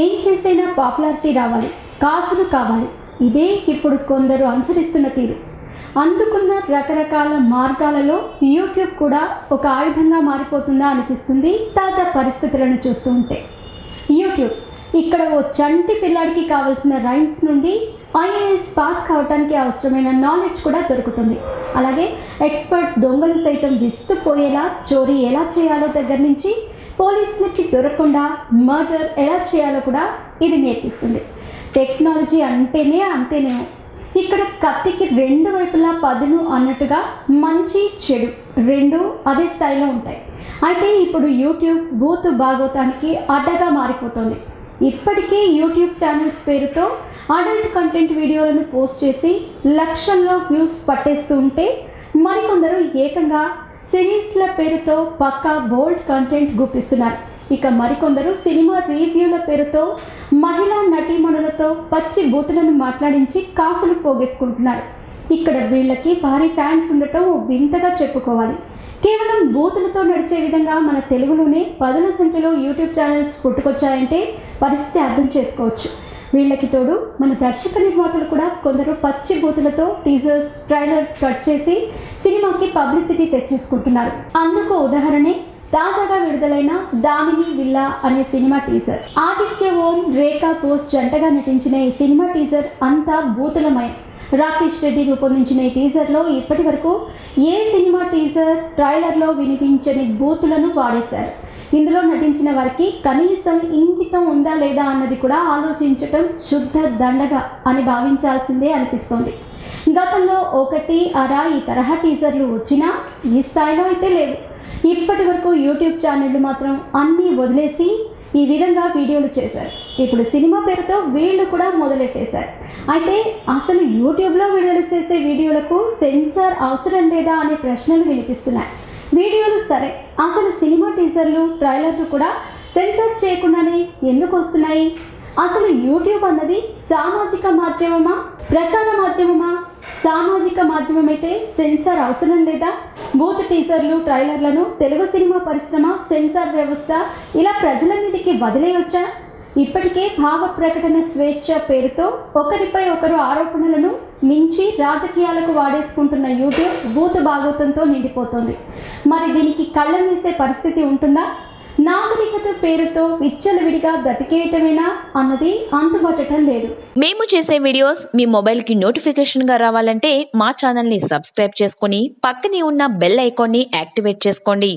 ఏం చేసైనా పాపులారిటీ రావాలి, కాసులు కావాలి, ఇదే ఇప్పుడు కొందరు అనుసరిస్తున్న తీరు. అందుకున్న రకరకాల మార్గాలలో యూట్యూబ్ కూడా ఒక ఆయుధంగా మారిపోతుందా అనిపిస్తుంది తాజా పరిస్థితులను చూస్తూ ఉంటే. యూట్యూబ్ ఇక్కడ ఓ చంటి పిల్లాడికి కావాల్సిన రైమ్స్ నుండి ఐఏఎస్ పాస్ కావడానికి అవసరమైన నాలెడ్జ్ కూడా దొరుకుతుంది. అలాగే ఎక్స్పర్ట్ దొంగలు సైతం విస్తుపోయేలా చోరీ ఎలా చేయాలో దగ్గర నుంచి పోలీసులకి దొరకకుండా మర్డర్ ఎలా చేయాలో కూడా ఇది నేర్పిస్తుంది. టెక్నాలజీ అంతేనేమో. ఇక్కడ కత్తికి రెండు వైపులా పదును అన్నట్టుగా మంచి చెడు రెండు అదే స్థాయిలో ఉంటాయి. అయితే ఇప్పుడు యూట్యూబ్ బూతు భాగవతానికి అడ్డగా మారిపోతుంది. ఇప్పటికే యూట్యూబ్ ఛానల్స్ పేరుతో అడల్ట్ కంటెంట్ వీడియోలను పోస్ట్ చేసి లక్షల్లో వ్యూస్ పట్టేస్తూ ఉంటే, మరికొందరు ఏకంగా సిరీస్ల పేరుతో పక్కా బోల్డ్ కంటెంట్ గుప్పిస్తున్నారు. ఇక మరికొందరు సినిమా రివ్యూల పేరుతో మహిళా నటీమణులతో పచ్చి బూతులను మాట్లాడించి కాసులు పోగేసుకుంటున్నారు. ఇక్కడ వీళ్ళకి భారీ ఫ్యాన్స్ ఉండటం వింతగా చెప్పుకోవాలి. కేవలం బూతులతో నడిచే విధంగా మన తెలుగులోనే పదుల సంఖ్యలో యూట్యూబ్ ఛానల్స్ పుట్టుకొచ్చాయంటే పరిస్థితి అర్థం చేసుకోవచ్చు. వీళ్ళకి తోడు మన దర్శక నిర్మాతలు కూడా కొందరు పచ్చి బూతులతో టీజర్స్, ట్రైలర్స్ కట్ చేసి సినిమాకి పబ్లిసిటీ తెచ్చేసుకుంటున్నారు. అందుకు ఉదాహరణే తాజాగా విడుదలైన దామిని విల్లా అనే సినిమా టీజర్. ఆదిత్య ఓం, రేఖా పోస్ట్ జంటగా నటించిన ఈ సినిమా టీజర్ అంతా బూతులమయం. రాకేష్ రెడ్డి రూపొందించిన ఈ టీజర్లో ఇప్పటి వరకు ఏ సినిమా టీజర్, ట్రైలర్లో వినిపించని బూతులను వాడేశారు. ఇందులో నటించిన వారికి కనీసం ఇంగితం ఉందా లేదా అన్నది కూడా ఆలోచించటం శుద్ధ దండగ అని భావించాల్సిందే అనిపిస్తోంది. గతంలో ఒకటి అరా ఈ తరహా టీజర్లు వచ్చినా ఈ స్థాయిలో అయితే లేవు. ఇప్పటి వరకు యూట్యూబ్ ఛానళ్ళు మాత్రం అన్నీ వదిలేసి ఈ విధంగా వీడియోలు చేశారు. ఇప్పుడు సినిమా పేరుతో వీళ్ళు కూడా మొదలెట్టేశారు. అయితే అసలు యూట్యూబ్లో విడుదల చేసే వీడియోలకు సెన్సార్ అవసరం లేదా అనే ప్రశ్నలు వినిపిస్తున్నాయి. వీడియోలు సరే, అసలు సినిమా టీజర్లు, ట్రైలర్లు కూడా సెన్సార్ చేయకుండానే ఎందుకు వస్తున్నాయి? అసలు యూట్యూబ్ అన్నది సామాజిక మాధ్యమమా, ప్రసార మాధ్యమమా? సామాజిక మాధ్యమం అయితే సెన్సార్ అవసరం లేదా? బూత్ టీజర్లు, ట్రైలర్లను తెలుగు సినిమా పరిశ్రమ, సెన్సార్ వ్యవస్థ ఇలా ప్రజల మీదకి వదిలేయొచ్చా? ఇప్పటికే భావ ప్రకటన స్వేచ్ఛ పేరుతో ఒకరిపై ఒకరు ఆరోపణలను మించి రాజకీయాలకు వాడేసుకుంటున్న యూట్యూబ్ బూత్ భాగవతంతో నిండిపోతుంది. మరి దీనికి కళ్ళం వేసే పరిస్థితి ఉంటుందా? నాగరికత పేరుతో విచ్చలవిడిగా బ్రతికేయటమేనా అన్నది అంతుబట్టడం లేదు. మేము చేసే వీడియోస్ మీ మొబైల్కి నోటిఫికేషన్గా రావాలంటే మా ఛానల్ని సబ్స్క్రైబ్ చేసుకొని పక్కనే ఉన్న బెల్ ఐకాన్ని యాక్టివేట్ చేసుకోండి.